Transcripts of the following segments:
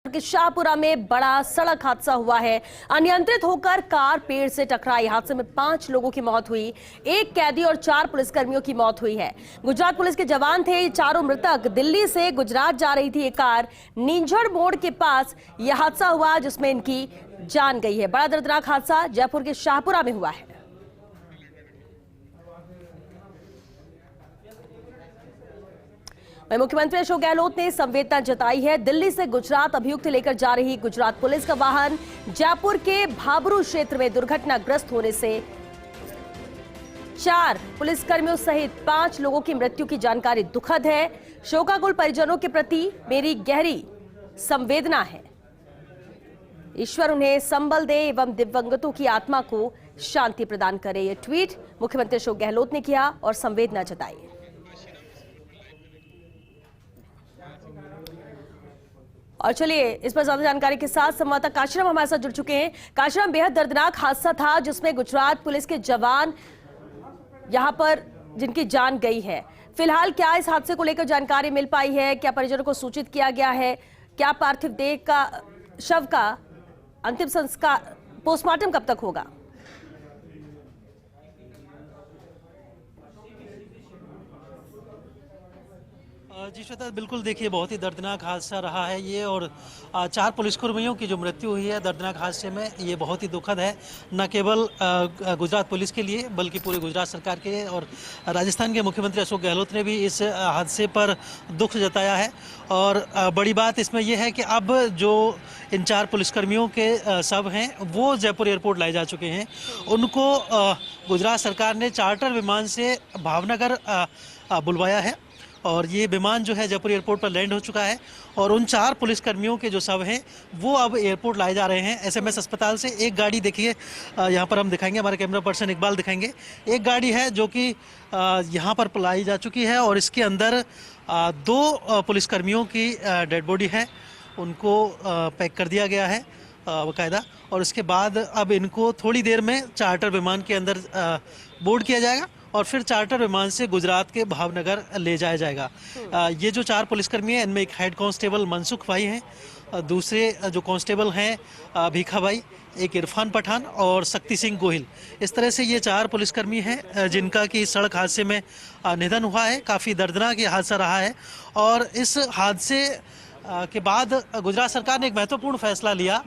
कि शाहपुरा में बड़ा सड़क हादसा हुआ है। अनियंत्रित होकर कार पेड़ से टकराई। हादसे में 5 लोगों की मौत हुई, एक कैदी और 4 पुलिसकर्मियों की मौत हुई है। गुजरात पुलिस के जवान थे ये चारों मृतक। दिल्ली से गुजरात जा रही थी ये कार। नींझड़ मोड़ के पास यह हादसा हुआ जिसमें इनकी जान गई है। बड़ा दर्दनाक हादसा जयपुर के शाहपुरा में हुआ है। मुख्यमंत्री अशोक गहलोत ने संवेदना जताई है। दिल्ली से गुजरात अभियुक्त लेकर जा रही गुजरात पुलिस का वाहन जयपुर के भाबरू क्षेत्र में दुर्घटनाग्रस्त होने से 4 पुलिसकर्मियों सहित 5 लोगों की मृत्यु की जानकारी दुखद है। शोकाकुल परिजनों के प्रति मेरी गहरी संवेदना है। ईश्वर उन्हें संबल दे एवं दिवंगतों की आत्मा को शांति प्रदान करे। ये ट्वीट मुख्यमंत्री अशोक गहलोत ने किया और संवेदना जताई। और चलिए इस पर ज्यादा जानकारी के साथ संवाददाता काशीराम हमारे साथ जुड़ चुके हैं। काशीराम, बेहद दर्दनाक हादसा था जिसमें गुजरात पुलिस के जवान यहां पर जिनकी जान गई है। फिलहाल क्या इस हादसे को लेकर जानकारी मिल पाई है? क्या परिजनों को सूचित किया गया है? क्या पार्थिव देह का शव का अंतिम संस्कार पोस्टमार्टम कब तक होगा? जी श्वेता, बिल्कुल देखिए बहुत ही दर्दनाक हादसा रहा है ये। और 4 पुलिसकर्मियों की जो मृत्यु हुई है दर्दनाक हादसे में, ये बहुत ही दुखद है। न केवल गुजरात पुलिस के लिए बल्कि पूरे गुजरात सरकार के और राजस्थान के मुख्यमंत्री अशोक गहलोत ने भी इस हादसे पर दुख जताया है। और बड़ी बात इसमें यह है कि अब जो इन 4 पुलिसकर्मियों के शव हैं वो जयपुर एयरपोर्ट लाए जा चुके हैं। उनको गुजरात सरकार ने चार्टर विमान से भावनगर बुलवाया है और ये विमान जो है जयपुर एयरपोर्ट पर लैंड हो चुका है। और उन 4 पुलिसकर्मियों के जो शव हैं वो अब एयरपोर्ट लाए जा रहे हैं एसएमएस अस्पताल से। एक गाड़ी देखिए यहाँ पर हम दिखाएंगे, हमारे कैमरा पर्सन इकबाल दिखाएंगे। एक गाड़ी है जो कि यहाँ पर लाई जा चुकी है और इसके अंदर 2 पुलिसकर्मियों की डेड बॉडी है, उनको पैक कर दिया गया है बाकायदा। और उसके बाद अब इनको थोड़ी देर में चार्टर विमान के अंदर बोर्ड किया जाएगा और फिर चार्टर विमान से गुजरात के भावनगर ले जाया जाएगा। ये जो 4 पुलिसकर्मी हैं इनमें एक हेड कांस्टेबल मनसुख भाई हैं, दूसरे जो कांस्टेबल हैं भीखा भाई, एक इरफान पठान और शक्ति सिंह गोहिल। इस तरह से ये 4 पुलिसकर्मी हैं जिनका कि सड़क हादसे में निधन हुआ है। काफ़ी दर्दनाक ये हादसा रहा है। और इस हादसे के बाद गुजरात सरकार ने एक महत्वपूर्ण फैसला लिया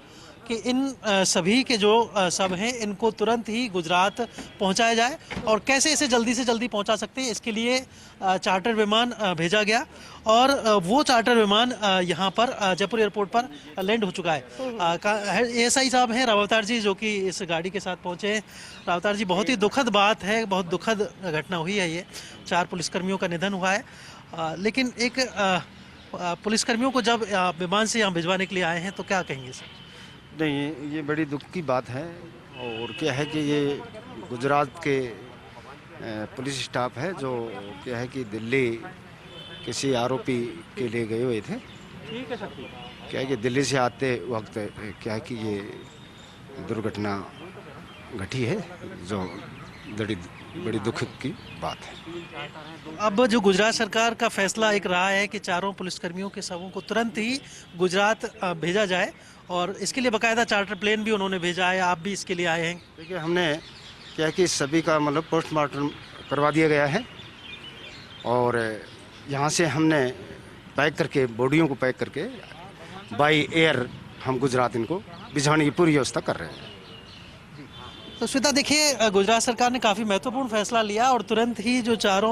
कि इन सभी के जो शव हैं इनको तुरंत ही गुजरात पहुंचाया जाए। और कैसे इसे जल्दी से जल्दी पहुंचा सकते हैं इसके लिए चार्टर विमान भेजा गया और वो चार्टर विमान यहाँ पर जयपुर एयरपोर्ट पर लैंड हो चुका है। एएसआई साहब हैं रावतार जी जो कि इस गाड़ी के साथ पहुंचे हैं। रावतार जी, बहुत ही दुखद बात है, बहुत दुखद घटना हुई है ये। 4 पुलिसकर्मियों का निधन हुआ है। लेकिन एक पुलिसकर्मियों को जब विमान से यहाँ भिजवाने के लिए आए हैं तो क्या कहेंगे सर? नहीं, ये बड़ी दुख की बात है। और क्या है कि ये गुजरात के पुलिस स्टाफ है जो क्या है कि दिल्ली किसी आरोपी के लिए गए हुए थे। ठीक है सर। क्या है कि दिल्ली से आते वक्त क्या है कि ये दुर्घटना घटी है जो बड़ी दुख की बात है। अब जो गुजरात सरकार का फैसला एक रहा है कि 4 पुलिसकर्मियों के शवों को तुरंत ही गुजरात भेजा जाए और इसके लिए बाकायदा चार्टर प्लेन भी उन्होंने भेजा है। आप भी इसके लिए आए हैं? देखिए, हमने क्या है कि सभी का मतलब पोस्टमार्टम करवा दिया गया है और यहाँ से हमने पैक करके बॉडियों को पैक करके बाई एयर हम गुजरात इनको भिजवाने की पूरी व्यवस्था कर रहे हैं। तो श्वेता, देखिए गुजरात सरकार ने काफ़ी महत्वपूर्ण फैसला लिया और तुरंत ही जो 4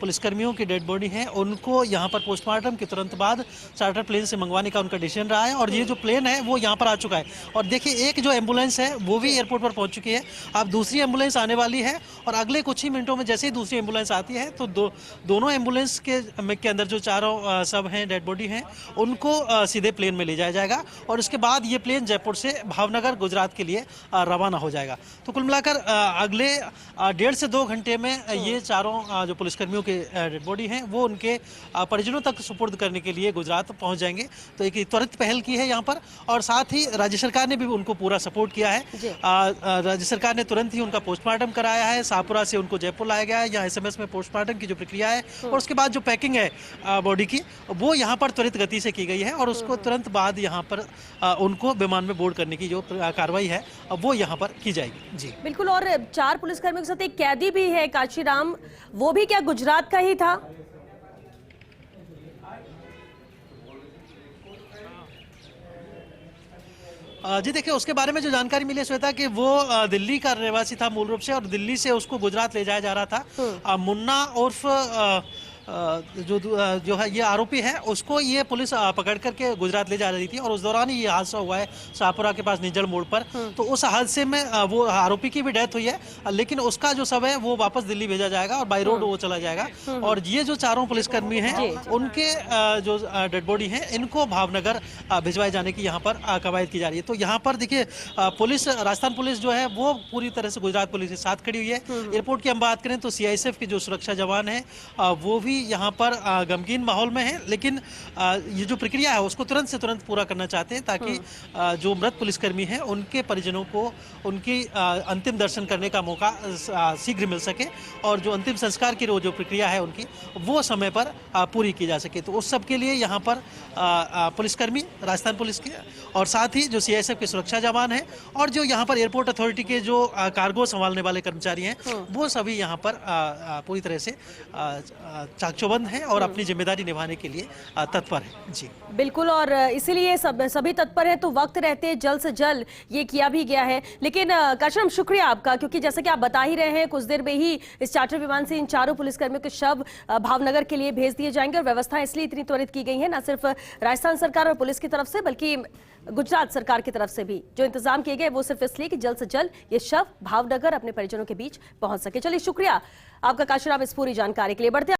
पुलिसकर्मियों की डेड बॉडी हैं उनको यहाँ पर पोस्टमार्टम के तुरंत बाद चार्टर प्लेन से मंगवाने का उनका डिसीजन रहा है। और ये जो प्लेन है वो यहाँ पर आ चुका है। और देखिए एक जो एम्बुलेंस है वो भी एयरपोर्ट पर पहुँच चुकी है। अब दूसरी एम्बुलेंस आने वाली है और अगले कुछ ही मिनटों में जैसे ही दूसरी एम्बुलेंस आती है तो दोनों एम्बुलेंस के अंदर जो 4 सब हैं डेड बॉडी हैं उनको सीधे प्लेन में ले जाया जाएगा और उसके बाद ये प्लेन जयपुर से भावनगर गुजरात के लिए रवाना हो जाएगा। तो कुल मिलाकर अगले 1.5 से 2 घंटे में ये चारों जो पुलिसकर्मियों के डेड बॉडी हैं वो उनके परिजनों तक सुपुर्द करने के लिए गुजरात पहुंच जाएंगे। तो एक त्वरित पहल की है यहाँ पर, और साथ ही राज्य सरकार ने भी उनको पूरा सपोर्ट किया है। राज्य सरकार ने तुरंत ही उनका पोस्टमार्टम कराया है, शाहपुरा से उनको जयपुर लाया गया है, यहाँ SMS में पोस्टमार्टम की जो प्रक्रिया है और उसके बाद जो पैकिंग है बॉडी की वो यहाँ पर त्वरित गति से की गई है, और उसको तुरंत बाद यहाँ पर उनको विमान में बोर्ड करने की जो कार्रवाई है वो यहाँ पर की जाएगी। जी बिल्कुल। और 4 पुलिसकर्मियों के साथ एक कैदी भी है काशीराम, वो भी क्या गुजरात का ही था? जी देखिए, उसके बारे में जो जानकारी मिली है श्वेता कि वो दिल्ली का रहवासी था मूल रूप से, और दिल्ली से उसको गुजरात ले जाया जा रहा था। मुन्ना उर्फ जो है ये आरोपी है, उसको ये पुलिस पकड़ करके गुजरात ले जा रही थी, और उस दौरान ही ये हादसा हुआ है शाहपुरा के पास निजल मोड़ पर। तो उस हादसे में वो आरोपी की भी डेथ हुई है, लेकिन उसका जो शव है वो वापस दिल्ली भेजा जाएगा और बाई रोड वो चला जाएगा। और ये जो चारों पुलिसकर्मी हैं उनके जो डेड बॉडी है इनको भावनगर भिजवाए जाने की यहाँ पर कवायद की जा रही है। तो यहाँ पर देखिए पुलिस, राजस्थान पुलिस जो है वो पूरी तरह से गुजरात पुलिस के साथ खड़ी हुई है। एयरपोर्ट की हम बात करें तो CISF के जो सुरक्षा जवान है वो भी यहाँ पर गमगीन माहौल में है, लेकिन ये जो प्रक्रिया है उसको तुरंत से तुरंत पूरा करना चाहते हैं ताकि जो मृत पुलिसकर्मी हैं उनके परिजनों को उनकी अंतिम दर्शन करने का मौका शीघ्र मिल सके, और जो अंतिम संस्कार की जो प्रक्रिया है उनकी वो समय पर पूरी की जा सके। तो उस सब के लिए यहाँ पर पुलिसकर्मी राजस्थान पुलिस के और साथ ही जो CISF के सुरक्षा जवान हैं और जो यहाँ पर एयरपोर्ट अथॉरिटी के जो कार्गो संभालने वाले कर्मचारी हैं वो सभी यहाँ पर पूरी तरह से चाकचौबंद है और अपनी जिम्मेदारी निभाने के लिए तत्पर है। जी बिल्कुल, और इसीलिए सभी तत्पर है, तो वक्त रहते जल्द से जल्द ये किया भी गया है। लेकिन काशीराम शुक्रिया आपका, क्योंकि जैसा कि आप बता ही रहे हैं कुछ देर में ही इस चार्टर विमान से इन चारों पुलिसकर्मियों के शव भावनगर के लिए भेज दिए जाएंगे, और व्यवस्था इसलिए इतनी त्वरित की गई है न सिर्फ राजस्थान सरकार और पुलिस की तरफ से बल्कि गुजरात सरकार की तरफ से भी जो इंतजाम किए गए वो सिर्फ इसलिए कि जल्द से जल्द ये शव भावनगर अपने परिजनों के बीच पहुंच सके। चलिए शुक्रिया आपका काशीराम इस पूरी जानकारी के लिए। बढ़ते